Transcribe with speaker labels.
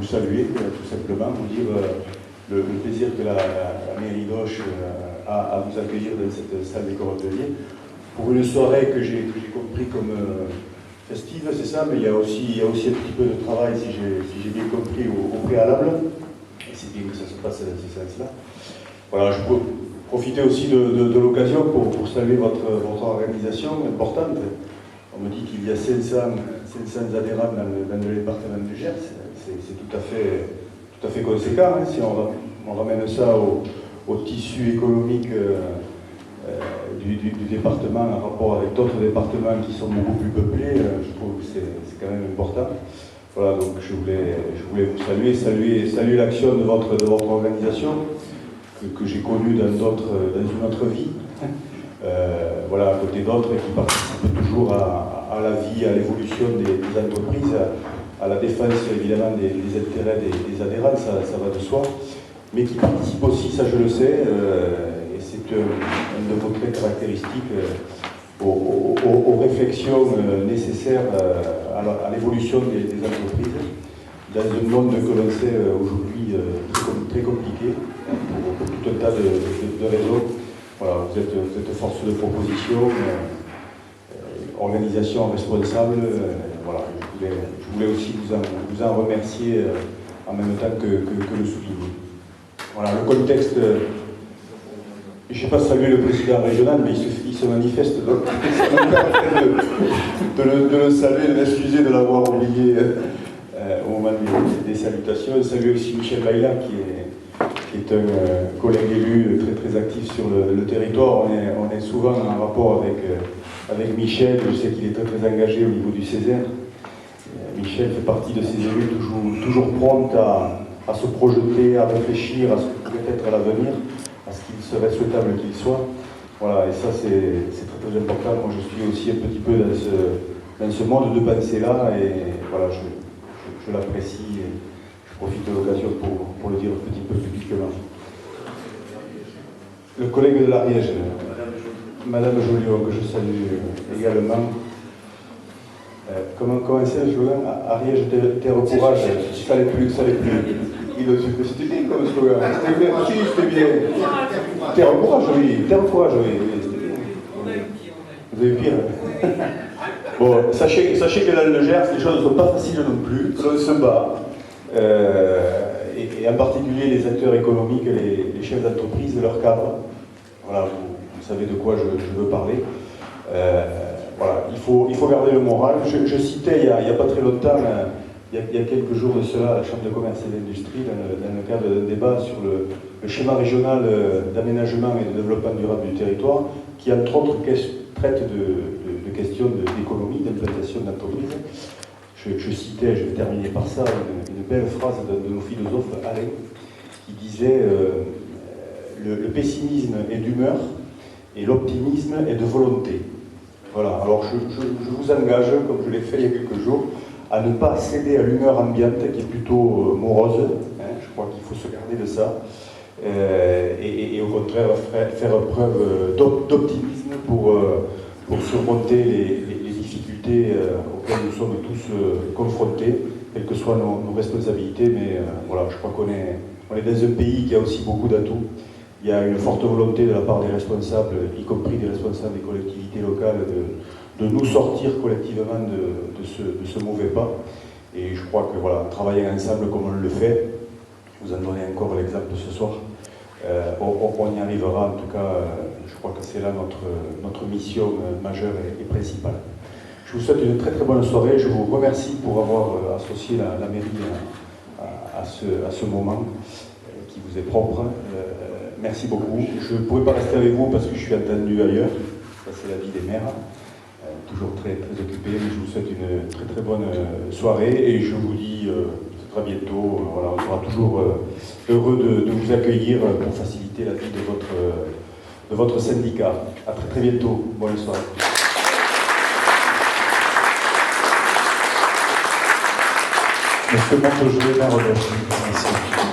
Speaker 1: vous saluer, tout simplement, vous dire le plaisir que la mairie d'Auch a à vous accueillir dans cette salle des Cordeliers pour une soirée que j'ai compris comme festive, c'est ça, mais il y a aussi un petit peu de travail, si j'ai bien compris, au préalable. Et c'est bien que ça se passe dans ce sens-là. Voilà, je peux profiter aussi de l'occasion pour saluer votre organisation importante. On me dit qu'il y a 500 adhérents dans le département du Gers. C'est tout à fait conséquent. Hein, si on ramène ça au tissu économique du département en rapport avec d'autres départements qui sont beaucoup plus peuplés, je trouve que c'est quand même important. Voilà, donc je voulais vous saluer l'action de votre organisation que j'ai connue dans une autre vie. Voilà, à côté d'autres qui participent toujours à la vie, à l'évolution des entreprises, à la défense évidemment des intérêts des adhérents, ça va de soi, mais qui participent aussi, ça je le sais, et c'est un de vos traits caractéristiques, aux réflexions nécessaires à l'évolution des entreprises, dans un monde que l'on sait aujourd'hui très compliqué, pour tout un tas de raisons. Voilà, vous êtes force de proposition, organisation responsable. Voilà, je voulais aussi vous en remercier en même temps que le souligner. Voilà, le contexte. Je n'ai pas salué le président régional, mais il se manifeste, donc ça me permet de le saluer, de m'excuser de l'avoir oublié au moment des salutations. Saluer aussi Michel Baïla, qui est un collègue élu très actif sur le territoire. On est souvent en rapport avec Michel. Je sais qu'il est très engagé au niveau du Césaire. Michel fait partie de ces élus toujours promptes à se projeter, à réfléchir à ce que pourrait être à l'avenir, à ce qu'il serait souhaitable qu'il soit. Voilà, et ça c'est très important. Moi je suis aussi un petit peu dans ce monde de pensée-là, et voilà, je l'apprécie. Je profite de l'occasion pour le dire un petit peu publiquement. Le collègue de l'Ariège, Madame Joliot, que je salue également. Comment c'est le slogan? Ariège, terre au courage, ça l'est plus. C'était bien comme slogan. C'était bien. Terre au courage, oui. Terre au courage, oui. Vous avez pire. Bon, sachez que dans le Gers, les choses ne sont pas faciles non plus, que l'on se bat. Et en particulier les acteurs économiques, les chefs d'entreprise, leurs cadres. Voilà, vous savez de quoi je veux parler. Voilà, il faut garder le moral. Je citais il n'y a pas très longtemps, il y a quelques jours de cela, la Chambre de commerce et d'industrie, dans le cadre d'un débat sur le schéma régional d'aménagement et de développement durable du territoire, qui entre autres traite de questions d'économie, d'implantation d'entreprise. Je citais, je vais terminer par ça, une belle phrase de nos philosophes, Alain, qui disait le pessimisme est d'humeur et l'optimisme est de volonté. Voilà, alors je vous engage, comme je l'ai fait il y a quelques jours, à ne pas céder à l'humeur ambiante qui est plutôt morose. Hein, je crois qu'il faut se garder de ça. Et au contraire faire preuve d'optimisme pour surmonter les difficultés auxquelles nous sommes tous confrontés, quelles que soient nos responsabilités. Mais voilà, je crois qu'on est dans un pays qui a aussi beaucoup d'atouts. Il y a une forte volonté de la part des responsables, y compris des responsables des collectivités locales, de nous sortir collectivement de ce mauvais pas. Et je crois que voilà, en travaillant ensemble comme on le fait, vous en donnez encore l'exemple ce soir, on y arrivera. En tout cas, je crois que c'est là notre mission majeure et principale. Je vous souhaite une très bonne soirée. Je vous remercie pour avoir associé la mairie à ce moment qui vous est propre. Merci beaucoup. Je ne pourrais pas rester avec vous parce que je suis attendu ailleurs. Ça, c'est la vie des maires. Toujours très occupé. Mais je vous souhaite une très bonne soirée et je vous dis à très bientôt. Voilà, on sera toujours heureux de vous accueillir pour faciliter la vie de votre syndicat. À très bientôt. Bonne soirée.
Speaker 2: Monsieur Montaugé, maire de Merci.